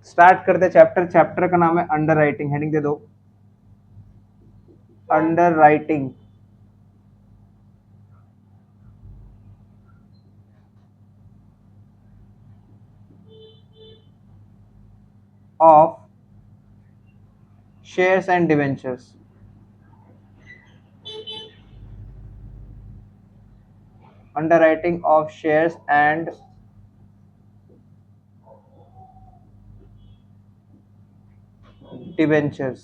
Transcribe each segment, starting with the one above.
Start करते chapter. Chapter का नाम है अंडर राइटिंग। हेडिंग दे दो, under writing of shares and debentures. Underwriting of shares and debentures.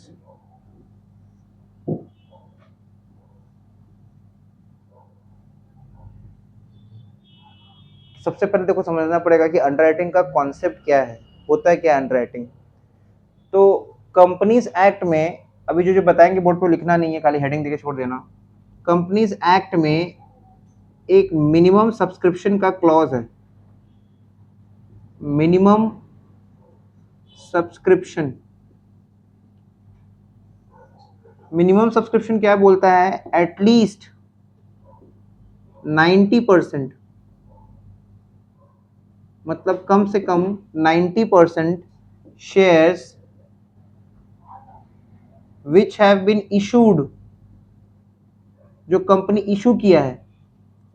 सबसे पहले देखो समझना पड़ेगा कि अंडरराइटिंग का कॉन्सेप्ट क्या है, होता है क्या अंडरराइटिंग। तो कंपनीज एक्ट में, अभी जो जो बताएंगे बोर्ड पे लिखना नहीं है, खाली हेडिंग देके छोड़ देना। कंपनीज एक्ट में एक मिनिमम सब्सक्रिप्शन का क्लॉज है। मिनिमम सब्सक्रिप्शन, मिनिमम सब्सक्रिप्शन क्या बोलता है? एटलीस्ट 90%, मतलब कम से कम 90% shares which have been issued, जो कंपनी इशू किया है,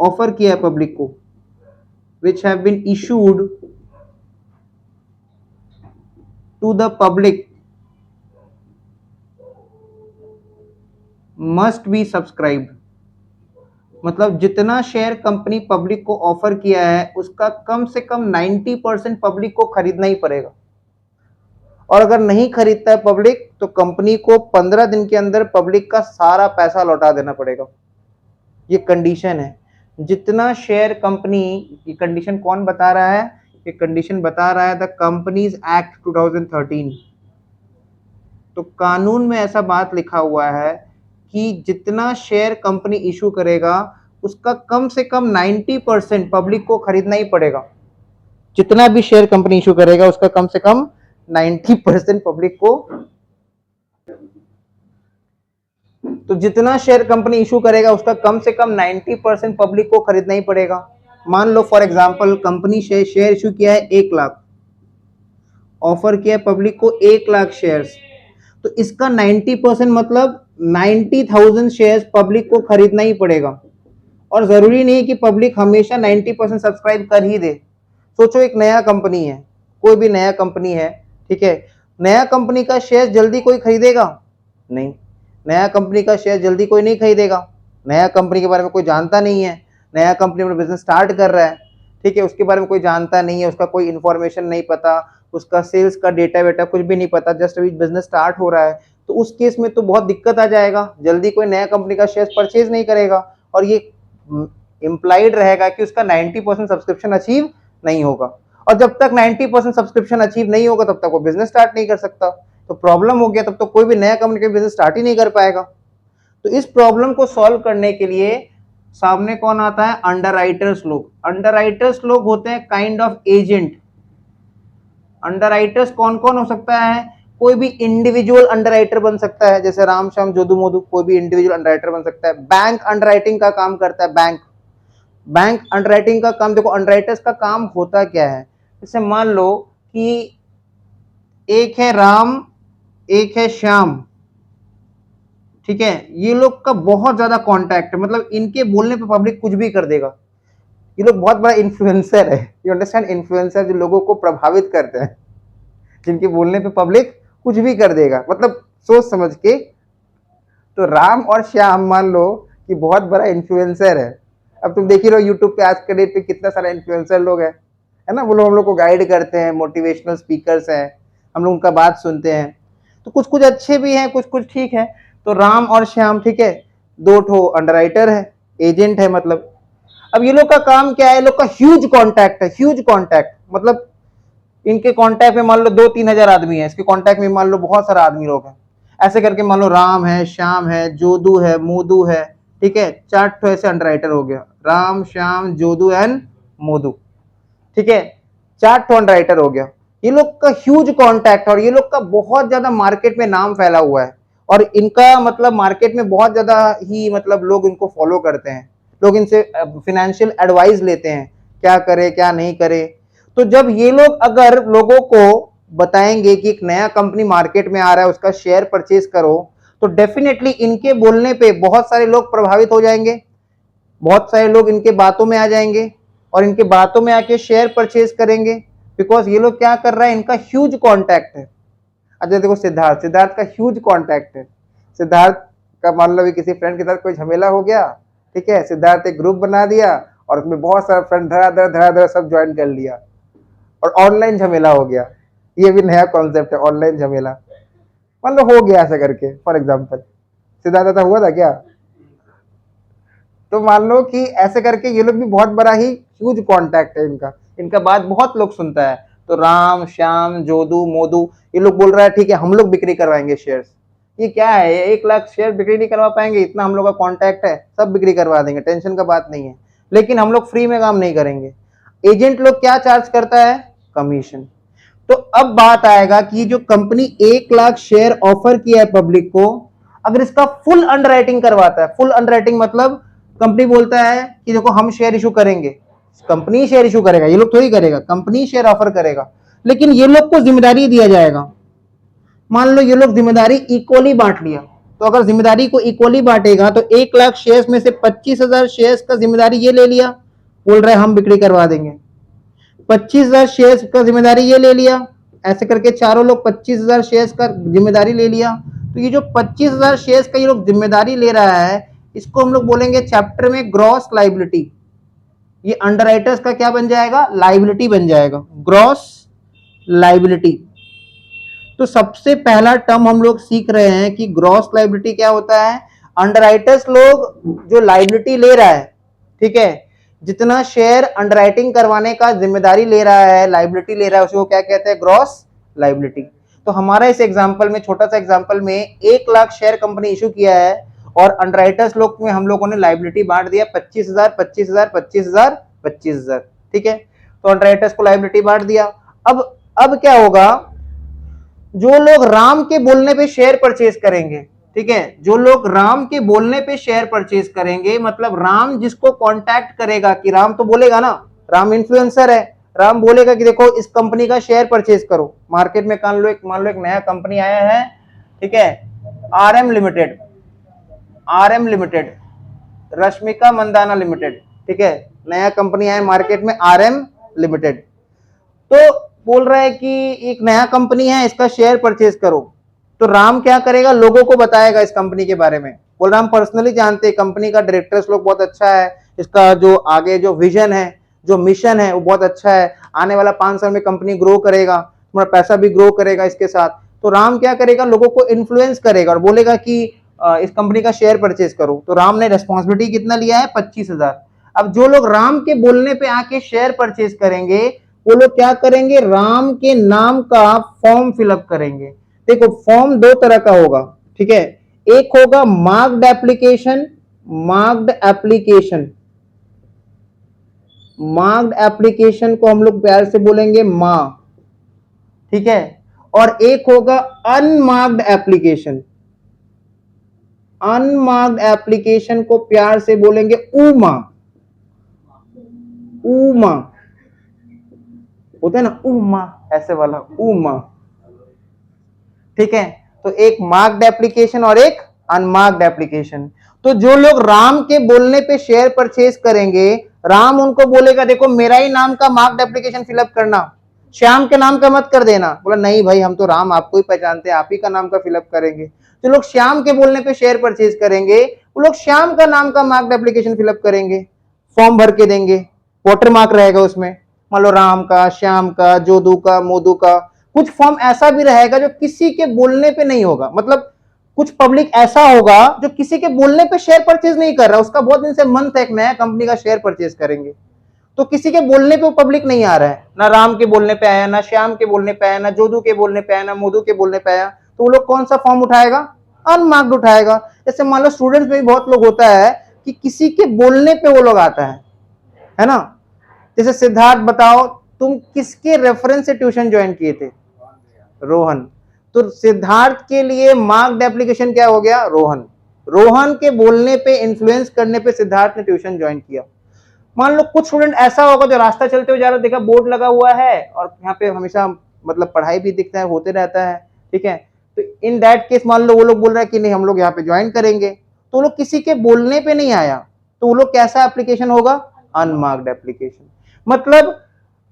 ऑफर किया है पब्लिक को, which have been issued to the public must be subscribed. मतलब जितना शेयर कंपनी पब्लिक को ऑफर किया है उसका कम से कम 90% पब्लिक को खरीदना ही पड़ेगा। और अगर नहीं खरीदता है पब्लिक तो कंपनी को 15 दिन के अंदर पब्लिक का सारा पैसा लौटा देना पड़ेगा। ये कंडीशन है। जितना शेयर कंपनी, ये कंडीशन कौन बता रहा है? ये कंडीशन बता रहा है द कंपनीज एक्ट 2013। तो कानून में ऐसा बात लिखा हुआ है कि जितना शेयर कंपनी इशू करेगा उसका कम से कम 90% पब्लिक को खरीदना ही पड़ेगा। जितना भी शेयर कंपनी इशू करेगा उसका कम से कम 90% पब्लिक को, तो जितना शेयर कंपनी इशू करेगा उसका कम से कम 90% पब्लिक को खरीदना ही पड़ेगा। मान लो for example company share issue किया है 1 लाख, ऑफर किया है पब्लिक को 1 लाख शेयर्स, तो इसका 90% मतलब 90,000 शेयर्स पब्लिक को खरीदना ही पड़ेगा। और जरूरी नहीं कि पब्लिक हमेशा 90% सब्सक्राइब कर ही दे। सोचो एक नया कंपनी है, कोई भी नया कंपनी है, ठीक है, नया कंपनी का शेयर जल्दी कोई खरीदेगा नहीं। नया कंपनी का शेयर जल्दी कोई नहीं खरीदेगा। नया कंपनी के बारे में कोई जानता नहीं है, नया कंपनी अपना बिजनेस स्टार्ट कर रहा है, ठीक है, उसके बारे में कोई जानता नहीं है, उसका कोई इन्फॉर्मेशन नहीं पता, उसका सेल्स का डेटा वेटा कुछ भी नहीं पता, जस्ट अभी बिजनेस स्टार्ट हो रहा है, तो उस केस में तो बहुत दिक्कत आ जाएगा। जल्दी कोई नया कंपनी का शेयर परचेज नहीं करेगा और ये इम्प्लाइड रहेगा कि उसका 90% सब्सक्रिप्शन अचीव नहीं होगा। और जब तक 90% सब्सक्रिप्शन अचीव नहीं होगा तब तक वो बिजनेस स्टार्ट नहीं कर सकता। तो प्रॉब्लम हो गया, तब तो कोई भी नया कंपनी का बिजनेस स्टार्ट ही नहीं कर पाएगा। तो इस प्रॉब्लम को सॉल्व करने के लिए सामने कौन आता है? अंडरराइटर्स लोग। अंडरराइटर्स लोग होते हैं काइंड ऑफ एजेंट। अंडरराइटर्स कौन कौन हो सकता है? कोई भी इंडिविजुअल अंडरराइटर बन सकता है, जैसे राम श्याम जोदू मोदू, कोई भी इंडिविजुअल अंडरराइटर बन सकता है। बैंक अंडरराइटिंग का काम करता है, बैंक अंडरराइटिंग का काम, देखो अंडरराइटर्स का काम होता क्या है। जैसे मान लो कि एक है राम, एक है श्याम, ठीक है, ये लोग का बहुत ज्यादा कांटेक्ट है, मतलब इनके बोलने पे पब्लिक कुछ भी कर देगा। ये लोग बहुत बड़ा इन्फ्लुएंसर है, यू अंडरस्टैंड, इन्फ्लुएंसर जो लोगों को प्रभावित करते हैं, जिनके बोलने पे पब्लिक कुछ भी कर देगा, मतलब सोच समझ के। तो राम और श्याम मान लो कि बहुत बड़ा इन्फ्लुएंसर है। अब तुम देख ही रहो यूट्यूब पे आज के डेट पे कितना सारा इन्फ्लुएंसर लोग है ना, वो लोग हम लोग को गाइड करते हैं, मोटिवेशनल स्पीकर्स हैं, हम लोग उनका बात सुनते हैं। तो कुछ कुछ अच्छे भी हैं, कुछ कुछ ठीक है। तो राम और श्याम, ठीक है, दो ठो अंडरराइटर है, एजेंट है मतलब। अब ये लोग का काम क्या है? लोग का ह्यूज कॉन्टैक्ट है, ह्यूज कॉन्टैक्ट, मतलब इनके कॉन्टैक्ट में मान लो 2-3 हजार आदमी है, इसके कॉन्टैक्ट में मान लो बहुत सारा आदमी लोग हैं। ऐसे करके मान लो राम है, श्याम है, जोदू है, मोदू है, ठीक है, 4 तो ऐसे अंडरराइटर हो गया, राम श्याम जोदू एंड मोदू, ठीक है, 4 तो अंडरराइटर हो गया। ये लोग का ह्यूज कॉन्टैक्ट और ये लोग का बहुत ज्यादा मार्केट में नाम फैला हुआ है और इनका मतलब मार्केट में बहुत ज्यादा ही मतलब लोग इनको फॉलो करते हैं। लोग इनसे फाइनेंशियल एडवाइस लेते हैं, क्या करे क्या नहीं करे। तो जब ये लोग अगर लोगों को बताएंगे कि एक नया कंपनी मार्केट में आ रहा है, उसका शेयर परचेज करो, तो डेफिनेटली इनके बोलने पे बहुत सारे लोग प्रभावित हो जाएंगे, बहुत सारे लोग इनके बातों में आ जाएंगे और इनके बातों में आके शेयर परचेज करेंगे, बिकॉज ये लोग क्या कर रहा है, इनका ह्यूज कॉन्टैक्ट है। अच्छा देखो सिद्धार्थ, सिद्धार्थ का ह्यूज कॉन्टैक्ट है। सिद्धार्थ का मान लो भी किसी फ्रेंड के साथ कोई झमेला हो गया, ठीक है, सिद्धार्थ एक ग्रुप बना दिया और उसमें बहुत सारा फ्रेंड धड़ाधड़ सब ज्वाइन कर लिया और ऑनलाइन झमेला हो गया। ये भी नया कॉन्सेप्ट है, ऑनलाइन झमेला। मान लो हो गया ऐसा करके, फॉर एग्जाम्पल सिद्धार्थ ऐसा हुआ था क्या? तो मान लो कि ऐसे करके ये लोग भी बहुत बड़ा ही ह्यूज कॉन्टैक्ट है इनका, इनका बात बहुत लोग सुनता है। तो राम श्याम जोदू मोदू ये लोग बोल रहा है ठीक है हम लोग बिक्री करवाएंगे शेयर्स। ये क्या है, 1 लाख शेयर बिक्री नहीं करवा पाएंगे, इतना हम लोग का कॉन्टैक्ट है, सब बिक्री करवा देंगे, टेंशन का बात नहीं है। लेकिन हम लोग फ्री में काम नहीं करेंगे। एजेंट लोग क्या चार्ज करता है? कमीशन। तो अब बात आएगा कि जो कंपनी 1 लाख शेयर ऑफर किया है पब्लिक को, अगर इसका फुल अंडरराइटिंग करवाता है, फुल अंडरराइटिंग मतलब कंपनी बोलता है कि देखो हम शेयर इशू करेंगे, कंपनी शेयर इशू करेगा, ये लोग थोड़ी करेगा, कंपनी शेयर ऑफर करेगा, लेकिन ये लोग को जिम्मेदारी दिया जाएगा। मान लो ये लोग जिम्मेदारी इक्वली बांट लिया, तो अगर जिम्मेदारी को इक्वली बांटेगा तो 1 लाख शेयर्स में से 25,000 शेयर्स का जिम्मेदारी ये ले लिया, बोल रहे हम बिक्री करवा देंगे। 25,000 शेयर्स का जिम्मेदारी ये ले लिया, ऐसे करके चारों लोग 25,000 शेयर्स का जिम्मेदारी ले लिया। तो ये जो 25,000 शेयर्स का ये लोग जिम्मेदारी ले रहा है, इसको हम लोग बोलेंगे चैप्टर में ग्रॉस लाइबिलिटी। ये अंडरराइटर्स का क्या बन जाएगा? लाइबिलिटी बन जाएगा, ग्रॉस लाइबिलिटी। तो सबसे पहला टर्म हम लोग सीख रहे हैं कि ग्रॉस लाइबिलिटी क्या होता है। अंडरराइटर्स लोग जो लाइबिलिटी ले रहा है, ठीक है, जितना शेयर अंडरराइटिंग करवाने का जिम्मेदारी ले रहा है, लाइबिलिटी ले रहा है, उसको क्या कहते हैं? Gross liability. तो हमारा इस एग्जांपल में, छोटा सा एग्जांपल में 1 लाख शेयर कंपनी इशू किया है और अंडरराइटर्स लोग में हम लोगों ने लाइबिलिटी बांट दिया 25,000 25,000 25,000 25,000, ठीक है। तो अंडरराइटर्स को लाइबिलिटी बांट दिया। अब क्या होगा, जो लोग राम के बोलने पे शेयर परचेज करेंगे, ठीक है, जो लोग राम के बोलने पे शेयर परचेज करेंगे, मतलब राम जिसको कांटेक्ट करेगा, कि राम तो बोलेगा ना, राम इन्फ्लुएंसर है, राम बोलेगा कि देखो इस कंपनी का शेयर परचेज करो। मार्केट में मान लो एक नया कंपनी आया है, ठीक है, RM limited, RM limited, Rashmika Mandanna limited, ठीक है, नया कंपनी आया मार्केट में आरएम लिमिटेड। तो बोल रहा है कि एक नया कंपनी है, इसका शेयर परचेज करो। तो राम क्या करेगा, लोगों को बताएगा इस कंपनी के बारे में, बोल रहा हम पर्सनली जानते हैं कंपनी का डायरेक्टर्स लोग बहुत अच्छा है, इसका जो आगे जो विजन है, जो मिशन है वो बहुत अच्छा है, आने वाला 5 साल में कंपनी ग्रो करेगा, तुम्हारा पैसा भी ग्रो करेगा इसके साथ। तो राम क्या करेगा, लोगों को इन्फ्लुएंस करेगा और बोलेगा कि इस कंपनी का शेयर परचेज करो। तो राम ने रेस्पॉन्सिबिलिटी कितना लिया है? 25,000। अब जो लोग राम के बोलने पे आके शेयर परचेज करेंगे, वो लोग क्या करेंगे, राम के नाम का फॉर्म फिलअप करेंगे। देखो फॉर्म 2 तरह का होगा, ठीक है, एक होगा marked application, marked application, marked application को हम लोग प्यार से बोलेंगे मां, ठीक है, और एक होगा अनमार्क्ड एप्लीकेशन, अनमार्क्ड एप्लीकेशन को प्यार से बोलेंगे उमा, उमा होता है ना, उमा ऐसे वाला उमा, ठीक है। तो एक मार्क्ड एप्लीकेशन और एक अनमार्क्ड एप्लीकेशन। तो जो लोग राम के बोलने पे शेयर परचेज करेंगे, राम उनको बोलेगा देखो मेरा ही नाम का मार्क्ड एप्लीकेशन फिलअप करना, श्याम के नाम का मत कर देना। बोला नहीं भाई हम तो राम आपको ही पहचानते हैं, आप ही का नाम का फिलअप करेंगे। जो लोग श्याम के बोलने पे शेयर परचेज करेंगे, वो लोग श्याम का नाम का मार्क्ड एप्लीकेशन फिलअप करेंगे, फॉर्म भर के देंगे, वाटर मार्क रहेगा उसमें, मान लो राम का, श्याम का, जोदू का, मोदू का। कुछ फॉर्म ऐसा भी रहेगा जो किसी के बोलने पे नहीं होगा, मतलब कुछ पब्लिक ऐसा होगा जो किसी के बोलने पे शेयर परचेज नहीं कर रहा, उसका बहुत दिन से मन था एक नया कंपनी का शेयर परचेज करेंगे, तो किसी के बोलने पे वो पब्लिक नहीं आ रहा है, ना राम के बोलने पे आया, ना श्याम के बोलने पे आया, ना जोदू के बोलने पे आया, ना मोदू के बोलने पे आया। तो वो लोग कौन सा फॉर्म उठाएगा? अनमार्क्ड उठाएगा। जैसे मान लो स्टूडेंट्स में भी बहुत लोग होता है कि किसी के बोलने पे वो लोग आता है ना। जैसे सिद्धार्थ बताओ तुम किसके रेफरेंस से ट्यूशन ज्वाइन किए थे? रोहन। तो सिद्धार्थ के लिए मार्क्ड एप्लीकेशन क्या हो गया? रोहन। रोहन के बोलने पे, इन्फ्लुएंस करने पे सिद्धार्थ ने ट्यूशन ज्वाइन किया। मान लो कुछ स्टूडेंट ऐसा होगा जो रास्ता चलते हुए जा रहा, देखा बोर्ड लगा हुआ है और यहाँ पे हमेशा मतलब पढ़ाई भी दिखता है, होते रहता है, ठीक है। तो इन दैट केस मान लो वो लोग बोल रहे हैं कि नहीं हम लोग यहाँ पे ज्वाइन करेंगे, तो वो लोग किसी के बोलने पे नहीं आया, तो वो लोग कैसा एप्लीकेशन होगा, अनमार्क्ड एप्लीकेशन। मतलब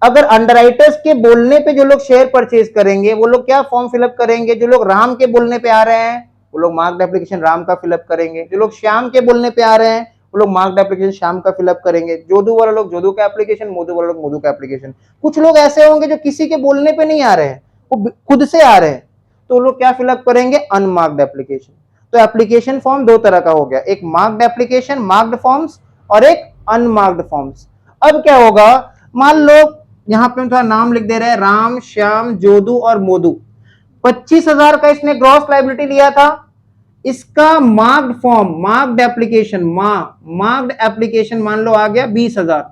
अगर अंडरराइटर्स के बोलने पे जो लोग शेयर परचेज करेंगे वो लोग क्या फॉर्म फिलअप करेंगे, जो लोग राम के बोलने पे आ रहे हैं वो लोग मार्क्ड एप्लीकेशन राम का फिलअप करेंगे, जो लोग श्याम के बोलने पे आ रहे हैं वो लोग मार्क्ड एप्लीकेशन श्याम का फिलअप करेंगे, जोधू वाला लोग जोधू का एप्लीकेशन, मोदू वाला लोग मोदू का एप्लीकेशन। कुछ लोग ऐसे होंगे जो किसी के बोलने पे नहीं आ रहे हैं, वो खुद से आ रहे हैं, तो लोग क्या फिलअप करेंगे, अनमार्क्ड एप्लीकेशन। तो एप्लीकेशन फॉर्म दो तरह का हो गया, एक मार्क्ड एप्लीकेशन मार्क्ड फॉर्म्स और एक अनमार्क्ड फॉर्म्स। अब क्या होगा, मान लो यहां पे हम थोड़ा नाम लिख दे रहे हैं, राम श्याम जोधू और मोदू, 25,000 का इसने ग्रॉस लाइबिलिटी लिया था, इसका marked form marked application marked application मान लो आ गया 20,000,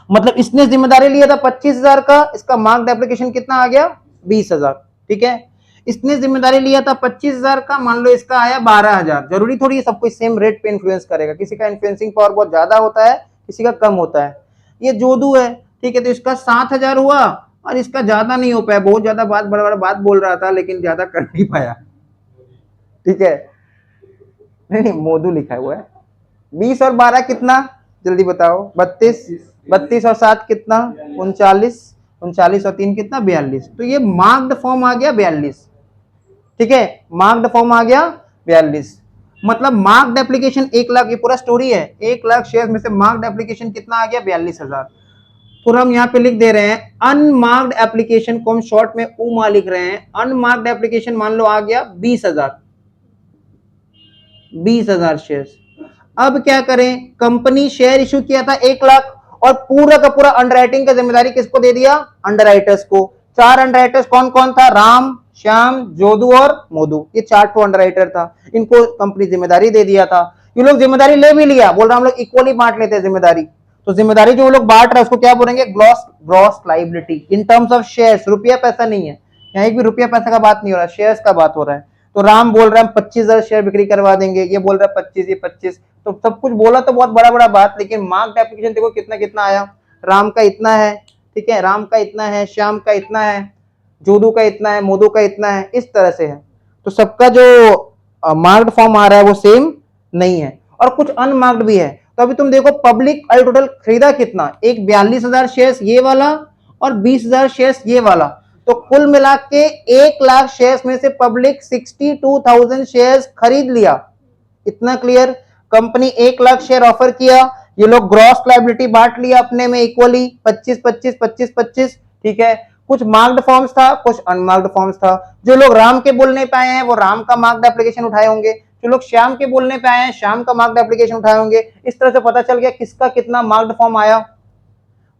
मतलब इसने जिम्मेदारी लिया था 25,000 का, इसका मार्क्ड एप्लीकेशन कितना आ गया 20,000, ठीक है। इसने जिम्मेदारी लिया था 25,000 का, मान लो इसका आया 12,000। जरूरी थोड़ी सब कुछ सेम रेट पे इन्फ्लुएंस करेगा, किसी का इन्फ्लुएंसिंग पावर बहुत ज्यादा होता है, किसी का कम होता है। ये जोधू है, ठीक है, तो इसका 7,000 हुआ और इसका ज्यादा नहीं हो पाया, बहुत ज्यादा बात बड़ा बड़ा बात बोल रहा था लेकिन ज्यादा कर नहीं पाया, ठीक है। नहीं मोदू लिखा हुआ है। 20 और 12 कितना, जल्दी बताओ, 32, 32 और 7 कितना 39, 39 और 3 कितना 42, तो ये मार्क्ड फॉर्म आ गया 42, ठीक है, मार्क्ड फॉर्म आ गया 42। मतलब मार्क्ड एप्लीकेशन 1,00,000, ये पूरा स्टोरी है, 1,00,000 शेयर में से मार्क्ड एप्लीकेशन कितना आ गया 42,000। तो हम यहाँ पे लिख दे रहे हैं अनमार्क्ड एप्लीकेशन को हम शॉर्ट में उमा लिख रहे हैं, अनमार्क्ड एप्लीकेशन मान लो आ गया 20,000, 20,000 शेयर। अब क्या करें, कंपनी शेयर इशू किया था 1,00,000 और पूरा का पूरा अंडरराइटिंग का जिम्मेदारी किसको दे दिया, अंडरराइटर्स को। 4 अंडरराइटर्स कौन कौन था, राम श्याम जोधू और मोदू, ये 4 अंडरराइटर था, इनको कंपनी जिम्मेदारी दे दिया था। ये लोग जिम्मेदारी ले भी लिया, बोल रहा हम लोग इक्वली बांट लेते हैं जिम्मेदारी, तो जिम्मेदारी जो वो लोग बांट रहे हैं उसको क्या बोलेंगे, gross liability in terms of shares, रुपया पैसा नहीं है, यहाँ एक भी रुपया पैसा का बात नहीं हो रहा, शेयर्स का बात हो रहा है। तो राम बोल रहा है 25,000 शेयर बिक्री करवा देंगे, ये बोल रहा है 25, ये 25, तो सब कुछ बोला तो बहुत बड़ा बड़ा बात, लेकिन मार्क्ड एप्लीकेशन देखो कितना कितना आया, राम का इतना है, ठीक है, राम का इतना है, श्याम का इतना है, जोधू का इतना है, मोदू का इतना है, इस तरह से है। तो सबका जो मार्क्ड फॉर्म आ रहा है वो सेम नहीं है, और कुछ अनमार्क्ड भी है। तो अभी तुम देखो पब्लिक टोटल खरीदा कितना, एक 42,000 शेयर्स ये वाला और 20,000 शेयर्स ये वाला, तो कुल मिला के 1,00,000 शेयर्स में से पब्लिक 62,000 शेयर्स खरीद लिया। इतना क्लियर, कंपनी 1,00,000 शेयर ऑफर किया, ये लोग ग्रॉस लायबिलिटी बांट लिया अपने में इक्वली 25 25 25 25, ठीक है। कुछ मार्क्ड फॉर्म्स था, कुछ अनमार्क्ड फॉर्म्स था। जो लोग राम के बोलने पे आए हैं वो राम का मार्क्ड एप्लीकेशन उठाए होंगे, जो लोग श्याम के बोलने पे आए हैं श्याम का मार्क्ड एप्लीकेशन उठाए होंगे। इस तरह से पता चल गया किसका कितना मार्क्ड फॉर्म आया।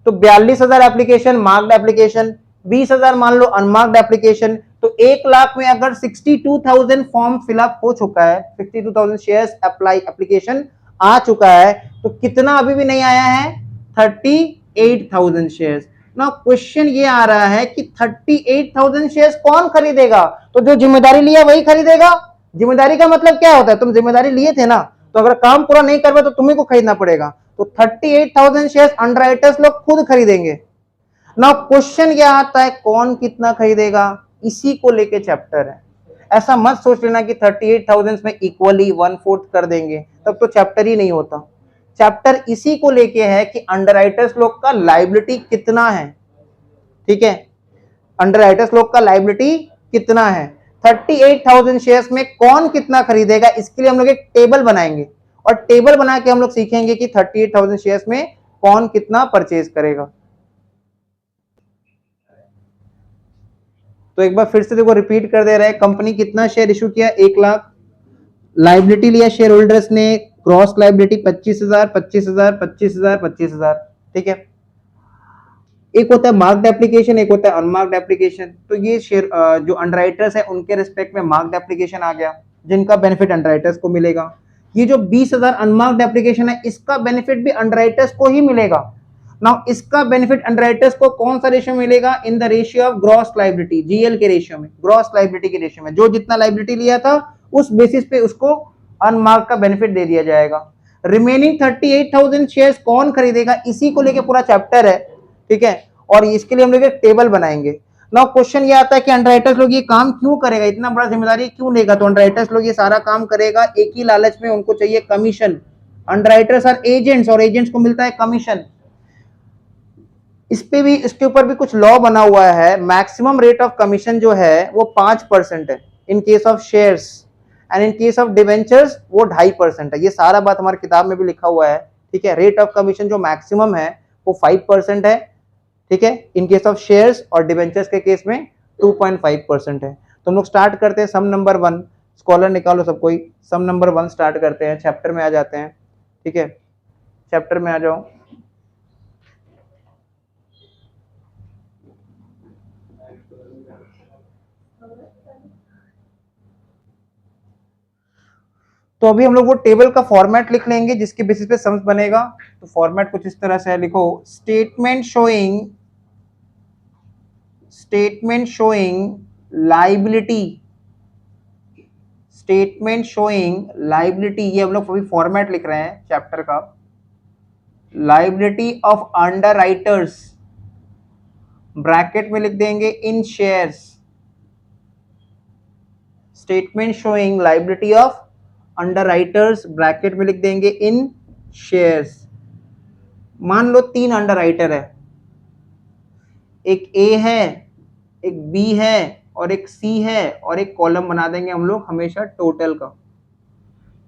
तो 42,000 एप्लीकेशन मार्क्ड एप्लीकेशन, 20,000 मान लो अनमार्क्ड एप्लीकेशन, तो 1,00,000 में अगर 62,000 फॉर्म फिलअप हो चुका है, 62,000 शेयर्स अप्लाई एप्लीकेशन आ चुका है, तो कितना अभी भी नहीं आया है, 38,000 शेयर्स। ना क्वेश्चन ये आ रहा है कि 38,000 शेयर्स कौन खरीदेगा, तो जो जिम्मेदारी लिया वही खरीदेगा। जिम्मेदारी का मतलब क्या होता है, तुम जिम्मेदारी लिए थे ना, तो अगर काम पूरा नहीं कर पाए तो तुम्हें को खरीदना पड़ेगा, तो 38,000 शेयर्स अंडरराइटर्स लोग खुद खरीदेंगे ना। क्वेश्चन क्या आता है, कौन कितना खरीदेगा, इसी को लेके चैप्टर है। ऐसा मत सोच लेना कि 38,000 में इक्वली 1/4 कर देंगे, तब तो चैप्टर ही नहीं होता। चैप्टर इसी को लेके है कि अंडरराइटर्स लोग का लायबिलिटी कितना है, ठीक है, अंडरराइटर्स लोग का लायबिलिटी कितना है। 38,000 शेयर्स में कौन कितना खरीदेगा, इसके लिए हम लोग एक टेबल बनाएंगे, और टेबल बना के हम लोग सीखेंगे कि 38,000 शेयर्स में कौन कितना परचेज करेगा। तो एक बार फिर से देखो रिपीट कर दे रहे हैं, कंपनी कितना शेयर इशू किया 1,00,000, लाइबिलिटी लिया शेयर होल्डर्स ने, क्रॉस लाइबिलिटी 25,000 25,000 25,000 25,000, ठीक है। एक होता है मार्क्ड एप्लीकेशन, एक होता है अनमार्क्ड एप्लीकेशन। तो ये शेयर जो अंडरराइटर्स है उनके रिस्पेक्ट में मार्क्ड एप्लीकेशन आ गया, जिनका बेनिफिट अंडरराइटर्स को मिलेगा। ये जो 20,000 अनमार्क्ड एप्लीकेशन है, इसका बेनिफिट भी अंडरराइटर्स को ही मिलेगा। नाउ इसका बेनिफिट अंडरराइटर्स को कौन सा रेशियो मिलेगा, in the ratio of gross liability, GL के रेशियो में, ग्रॉस लायबिलिटी के रेशियो में, जो जितना लायबिलिटी लिया था उस बेसिस पे उसको अनमार्क का बेनिफिट दे दिया जाएगा। रिमेनिंग 38,000 शेयर्स कौन खरीदेगा, इसी को लेके पूरा चैप्टर है, ठीक है। और इसके लिए हम लोग एक टेबल बनाएंगे। ना क्वेश्चन ये आता है कि अंडरराइटर्स लोग ये काम क्यों करेगा, इतना बड़ा जिम्मेदारी क्यों लेगा, तो अंडरराइटर्स लोग ये सारा काम करेगा एक ही लालच में, उनको चाहिए कमीशन। अंडरराइटर्स आर एजेंट्स और एजेंट्स को मिलता है कमीशन। इस पे भी, इसके ऊपर भी कुछ लॉ बना हुआ है। मैक्सिमम रेट ऑफ कमीशन जो है वो 5% है in case of shares, and in case of debentures वो 2.5% है। ये सारा बात हमारी किताब में भी लिखा हुआ है, ठीक है। रेट ऑफ कमीशन जो मैक्सिमम है वो 5% है, ठीक है, इन केस ऑफ शेयर्स, और डिवेंचर्स के केस में 2.5% है। तो हम लोग स्टार्ट करते हैं सम नंबर 1। स्कॉलर निकालो सब कोई, सम नंबर 1 स्टार्ट करते हैं, चैप्टर में आ जाते हैं, ठीक है। चैप्टर में आ जाओ। तो अभी हम लोग वो टेबल का फॉर्मेट लिख लेंगे जिसके बेसिस पे सम्स बनेगा। तो फॉर्मेट कुछ इस तरह से है, लिखो statement showing liability, statement showing liability, ये हम लोग अभी फॉर्मेट लिख रहे हैं चैप्टर का। लाइबिलिटी ऑफ अंडरराइटर्स, ब्रैकेट में लिख देंगे in shares. Statement showing liability of underwriters, bracket में लिख देंगे इन शेयर्स। मान लो 3 अंडरराइटर है, एक ए है, एक बी है और एक सी है, और एक कॉलम बना देंगे हम लोग हमेशा टोटल का।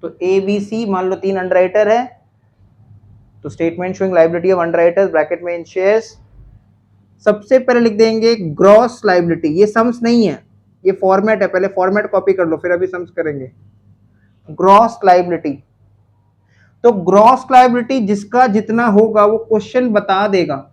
तो ए बी सी मान लो 3 अंडरराइटर है, तो statement showing liability of underwriters bracket में इन शेयर्स। सबसे पहले लिख देंगे ग्रॉस लायबिलिटी, ये सम्स नहीं है, ये फॉर्मेट है, पहले फॉर्मेट कॉपी कर लो फिर अभी सम्स करेंगे। ग्रॉस लायबिलिटी, तो ग्रॉस लायबिलिटी जिसका जितना होगा वो क्वेश्चन बता देगा,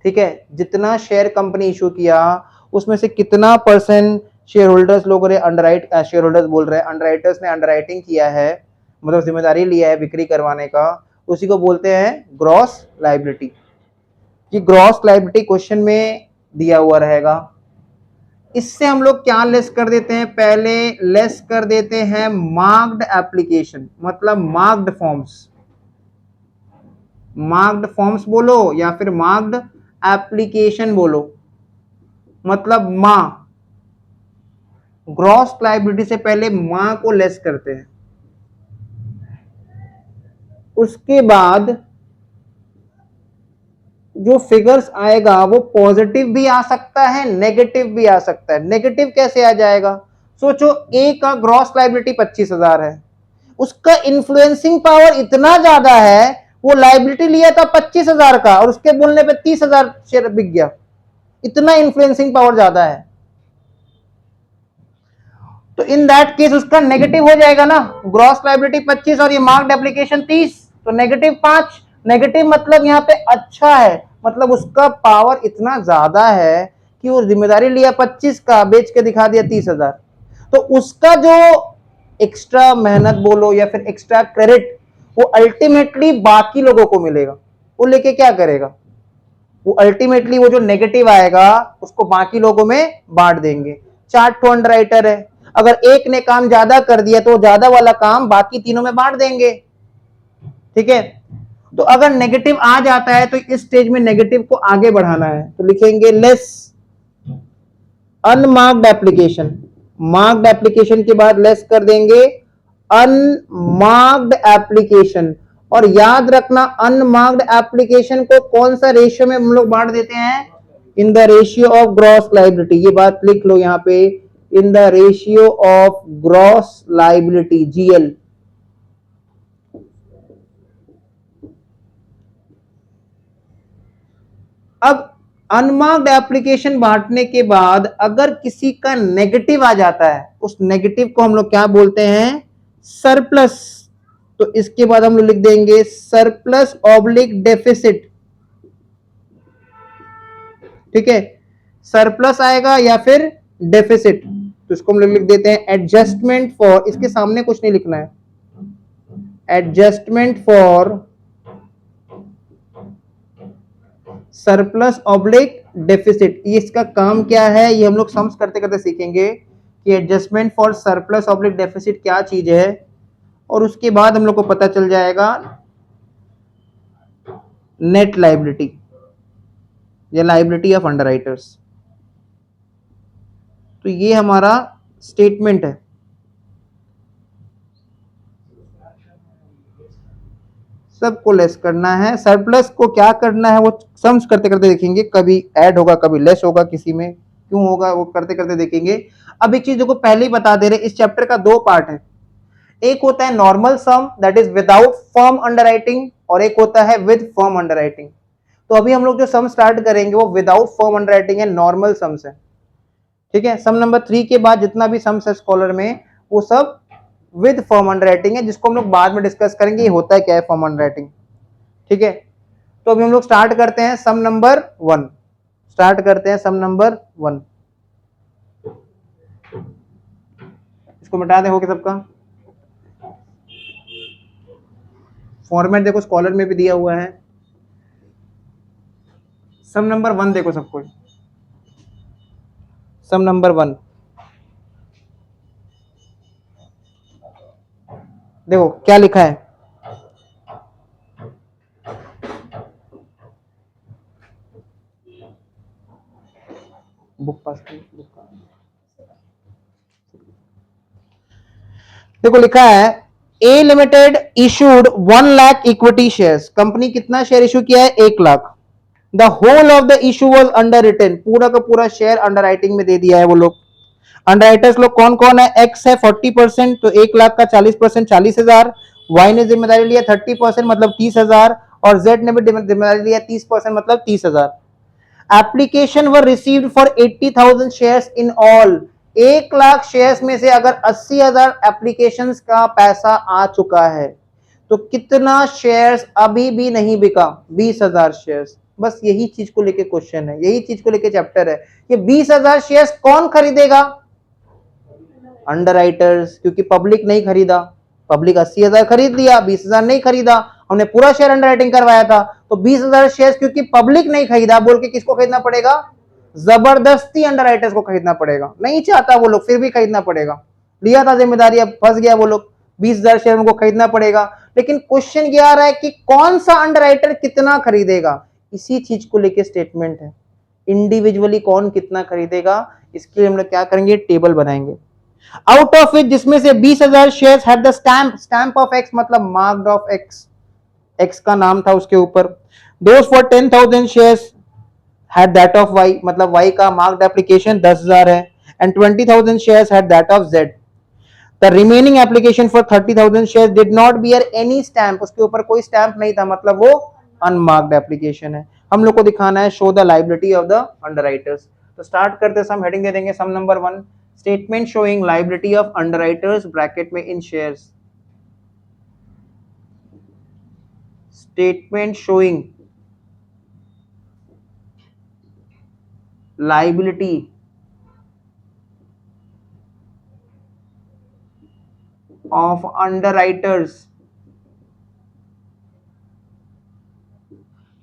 ठीक है। जितना शेयर कंपनी इशू किया उसमें से कितना परसेंट शेयर होल्डर्स लोगों ने अंडरराइट, शेयर होल्डर्स बोल रहे हैं, अंडरराइटर्स ने अंडरराइटिंग किया है, मतलब जिम्मेदारी लिया है बिक्री करवाने का, उसी को बोलते हैं ग्रॉस लायबिलिटी। कि ग्रॉस लायबिलिटी क्वेश्चन में दिया हुआ रहेगा। इससे हम लोग क्या लेस कर देते हैं, पहले लेस कर देते हैं मार्क्ड एप्लीकेशन, मतलब मार्क्ड फॉर्म्स। मार्क्ड फॉर्म्स बोलो या फिर मार्क्ड एप्लीकेशन बोलो, मतलब मां। ग्रॉस लायबिलिटी से पहले मां को लेस करते हैं, उसके बाद जो फिगर्स आएगा वो पॉजिटिव भी आ सकता है, नेगेटिव भी आ सकता है। नेगेटिव कैसे आ जाएगा, सोचो ए का ग्रॉस लायबिलिटी 25,000 है, उसका इन्फ्लुएंसिंग पावर इतना ज्यादा है, वो लायबिलिटी लिया था 25,000 का और उसके बोलने पे 30,000 शेयर बिक गया, इतना इन्फ्लुएंसिंग पावर ज्यादा है। तो इन दैट केस उसका नेगेटिव हो जाएगा ना, ग्रॉस लायबिलिटी 25 और ये मार्क्ड एप्लीकेशन 30, तो नेगेटिव 5। नेगेटिव मतलब यहाँ पे अच्छा है, मतलब उसका पावर इतना ज्यादा है कि वो जिम्मेदारी लिया 25 का, बेच के दिखा दिया 30,000। तो उसका जो एक्स्ट्रा मेहनत बोलो या फिर एक्स्ट्रा क्रेडिट, वो अल्टीमेटली बाकी लोगों को मिलेगा। वो लेके क्या करेगा, वो अल्टीमेटली वो जो नेगेटिव आएगा उसको बाकी लोगों में बांट देंगे। 4 ठो अंडरराइटर है, अगर एक ने काम ज्यादा कर दिया तो ज्यादा वाला काम बाकी तीनों में बांट देंगे, ठीक है। तो अगर नेगेटिव आ जाता है तो इस स्टेज में नेगेटिव को आगे बढ़ाना है, तो लिखेंगे less unmarked application. Marked application के बाद लेस कर देंगे अनमार्क्ड एप्लीकेशन। और याद रखना अनमार्क्ड एप्लीकेशन को कौन सा रेशियो में हम लोग बांट देते हैं, in the ratio of gross liability. ये बात लिख लो यहां पे, in the ratio of gross liability, GL. अब अनमार्क्ड एप्लीकेशन बांटने के बाद अगर किसी का नेगेटिव आ जाता है, उस नेगेटिव को हम लोग क्या बोलते हैं, सरप्लस। तो इसके बाद हम लोग लिख देंगे सरप्लस ऑब्लिक डेफिसिट, ठीक है। सरप्लस आएगा या फिर डेफिसिट, तो इसको हम लोग लिख देते हैं एडजस्टमेंट फॉर, इसके सामने कुछ नहीं लिखना है, adjustment for surplus oblique deficit. ये इसका काम क्या है, ये हम लोग सम्स करते करते सीखेंगे कि adjustment for surplus oblique deficit क्या चीज है, और उसके बाद हम लोग को पता चल जाएगा नेट लायबिलिटी या लायबिलिटी ऑफ अंडरराइटर्स। तो ये हमारा स्टेटमेंट है। सबको लेस करना है, सरप्लस को क्या करना है वो सम्स करते करते देखेंगे, कभी ऐड होगा कभी लेस होगा, किसी में क्यों होगा वो करते करते देखेंगे। अब एक चीज देखो पहले ही बता दे रहे, इस चैप्टर का दो पार्ट है, एक होता है normal some that is without firm underwriting, और एक होता है विद फर्म अंडरराइटिंग। तो अभी हम लोग जो सम स्टार्ट करेंगे वो विदाउट फर्म अंडरराइटिंग है, नॉर्मल सम्स है, ठीक है। सम नंबर 3 के बाद जितना भी सम्स है स्कॉलर में वो सब विद फर्म अंडरराइटिंग है, जिसको हम लोग बाद में डिस्कस करेंगे ये होता है क्या है फर्म अंडरराइटिंग, ठीक है। तो अभी हम लोग स्टार्ट करते हैं सम नंबर 1, स्टार्ट करते हैं सम नंबर 1। इसको मिटा दे, हो गया सबका फॉर्मेट, देखो स्कॉलर में भी दिया हुआ है। सम नंबर 1 देखो सबको, सम नंबर 1 देखो क्या लिखा है, बुक पास देखो लिखा है A limited issued 1 lakh equity shares, company कितना शेयर इशू किया है 1 lakh. The whole of the issue was underwritten, पूरा का पूरा शेयर अंडर राइटिंग में दे दिया है वो लोग। अंडर राइटर्स लोग कौन कौन है, एक्स है 40%, तो 1 लाख का 40% 40,000, वाई ने जिम्मेदारी लिया 30% मतलब 30,000, और जेड ने भी जिम्मेदारी लिया 30% मतलब 30,000। Application were received for 80,000 shares in all, 1 lakh shares में से अगर 80,000 एप्लीकेशन का पैसा आ चुका है तो कितना शेयर्स अभी भी नहीं बिका, 20,000 शेयर्स। बस यही चीज को लेके क्वेश्चन है, यही चीज को लेके चैप्टर है। ये 20,000 शेयर्स कौन खरीदेगा, अंडरराइटर्स, क्योंकि पब्लिक नहीं खरीदा, पब्लिक 80,000 खरीद लिया, 20,000 नहीं खरीदा, हमने पूरा शेयर अंडरराइटिंग करवाया था, तो 20,000 शेयर क्योंकि पब्लिक नहीं खरीदा बोल के किसको खरीदना पड़ेगा, जबरदस्ती अंडरराइटर्स को खरीदना पड़ेगा, नहीं चाहता वो लोग फिर भी खरीदना पड़ेगा, लिया था जिम्मेदारी अब फंस गया वो लोग, 20,000 शेयर उनको खरीदना पड़ेगा। लेकिन क्वेश्चन ये आ रहा है कि कौन सा अंडरराइटर कितना खरीदेगा, इसी चीज को लेके स्टेटमेंट है, इंडिविजुअली कौन कितना खरीदेगा, इसके लिए हम लोग क्या करेंगे, टेबल बनाएंगे। आउट ऑफ इट जिसमें से 20,000 shares had the stamp of X, मतलब मार्क्ड ऑफ एक्स, एक्स का नाम था उसके ऊपर। Those for 10,000 shares had that of Y, मतलब वाई का मार्क्ड एप्लीकेशन 10,000 है, and 20,000 shares had that of Z. The remaining application for 30,000 shares did not bear any stamp, उसके ऊपर कोई स्टैंप नहीं था, मतलब वो अनमार्क्ड एप्लीकेशन है। हम लोग को दिखाना है show the liability of the underwriters. तो स्टार्ट करते हैं, हम हेडिंग दे देंगे some number 1, statement showing liability of underwriters bracket में in shares, statement showing liability of underwriters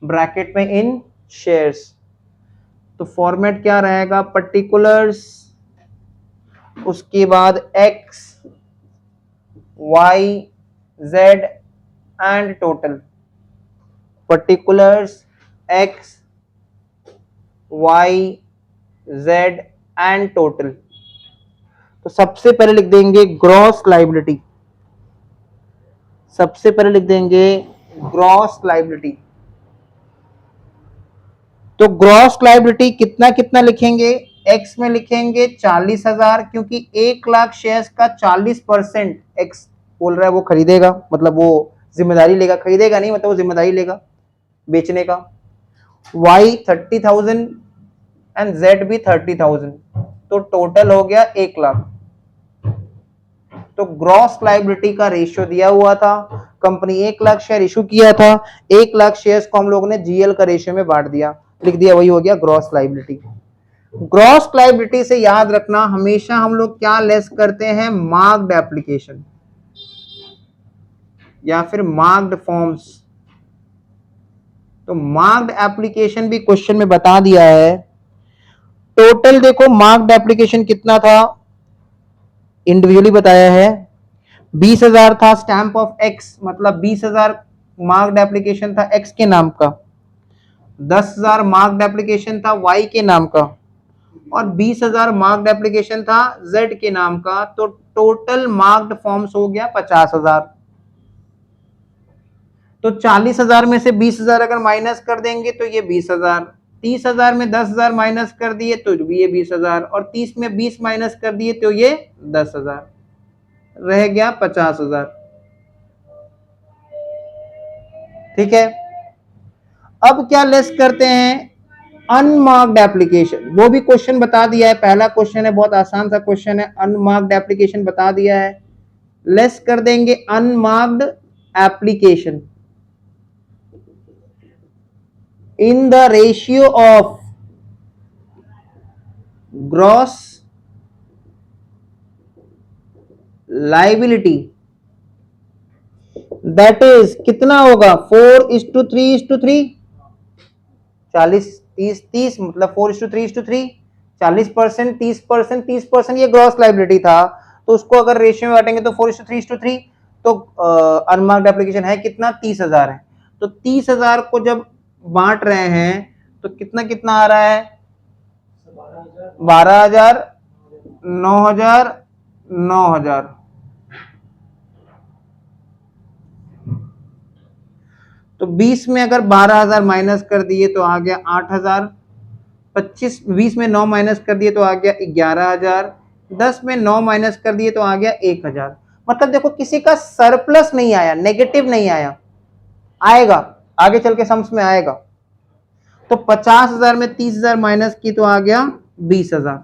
bracket में इन शेयर्स। तो फॉर्मेट क्या रहेगा, पर्टिकुलर्स, उसके बाद X Y Z and total, particulars X Y Z and total. तो सबसे पहले लिख देंगे ग्रॉस लायबिलिटी, सबसे पहले लिख देंगे ग्रॉस लायबिलिटी। तो ग्रॉस लायबिलिटी कितना कितना लिखेंगे, एक्स में लिखेंगे 40,000, क्योंकि 1 लाख शेयर्स का 40% एक्स बोल रहा है वो खरीदेगा, मतलब वो जिम्मेदारी लेगा, खरीदेगा नहीं मतलब वो जिम्मेदारी लेगा बेचने का। वाई 30,000 एंड जेड भी 30,000, तो टोटल हो गया 1 लाख। तो ग्रॉस लायबिलिटी का रेशियो दिया हुआ था, कंपनी 1 लाख शेयर इशू किया था, 1 लाख शेयर्स को हम लोगों ने जीएल का रेशियो में बांट दिया, लिख दिया, वही हो गया ग्रॉस लायबिलिटी। ग्रॉस लायबिलिटी से याद रखना हमेशा हम लोग क्या लेस करते हैं, मार्क्ड एप्लीकेशन या फिर मार्क्ड फॉर्म्स। तो मार्क्ड एप्लीकेशन भी क्वेश्चन में बता दिया है। टोटल देखो मार्क्ड एप्लीकेशन कितना था, इंडिविजुअली बताया है, 20,000 था स्टैंप ऑफ एक्स, मतलब 20,000 मार्क्ड एप्लीकेशन था एक्स के नाम का, 10,000 मार्क्ड एप्लीकेशन था वाई के नाम का, और 20,000 मार्क्ड एप्लीकेशन था Z के नाम का, तो टोटल मार्क्ड फॉर्म्स हो गया 50,000। तो 40,000 में से 20,000 अगर माइनस कर देंगे तो ये 20,000, 30,000 में 10,000 माइनस कर दिए तो भी ये 20,000, और 30 में 20 माइनस कर दिए तो ये 10,000, रह गया 50,000। ठीक है, अब क्या लेस करते हैं, अनमार्क्ड एप्लीकेशन। वो भी क्वेश्चन बता दिया है, पहला क्वेश्चन है, बहुत आसान सा क्वेश्चन है, अनमार्क्ड एप्लीकेशन बता दिया है। लेस कर देंगे unmarked application in the ratio of gross liability, that is कितना होगा 4:3:3, 40-30-30 मतलब 4:3:3, 40%, 30%, 30% ये ग्रॉस लाइबिलिटी था, तो उसको अगर रेशियो में बांटेंगे तो 4:3:3, तो अनमार्क्ड एप्लीकेशन है कितना 30,000 है। तो 30,000 को जब बांट रहे हैं तो कितना कितना आ रहा है, 12,000, 9,000, 9,000। तो 20 में अगर 12,000 माइनस कर दिए तो आ गया 8,000, 20 में 9 माइनस कर दिए तो आ गया 11,000, 10 में 9 माइनस कर दिए तो आ गया 1,000। मतलब देखो किसी का सरप्लस नहीं आया, नेगेटिव नहीं आया, आएगा आगे चल के सम्स में आएगा। तो 50,000 में 30,000 माइनस की तो आ गया 20,000।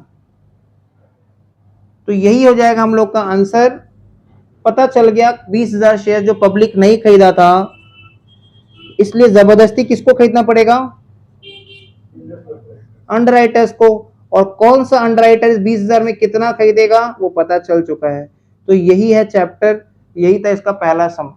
तो यही हो जाएगा हम लोग का आंसर। पता चल गया 20,000 शेयर जो पब्लिक नहीं खरीदा था, इसलिए जबरदस्ती किसको खरीदना पड़ेगा, अंडरराइटर्स को। और कौन सा अंडरराइटर 20,000 में कितना खरीदेगा वो पता चल चुका है। तो यही है चैप्टर, यही था इसका पहला सम।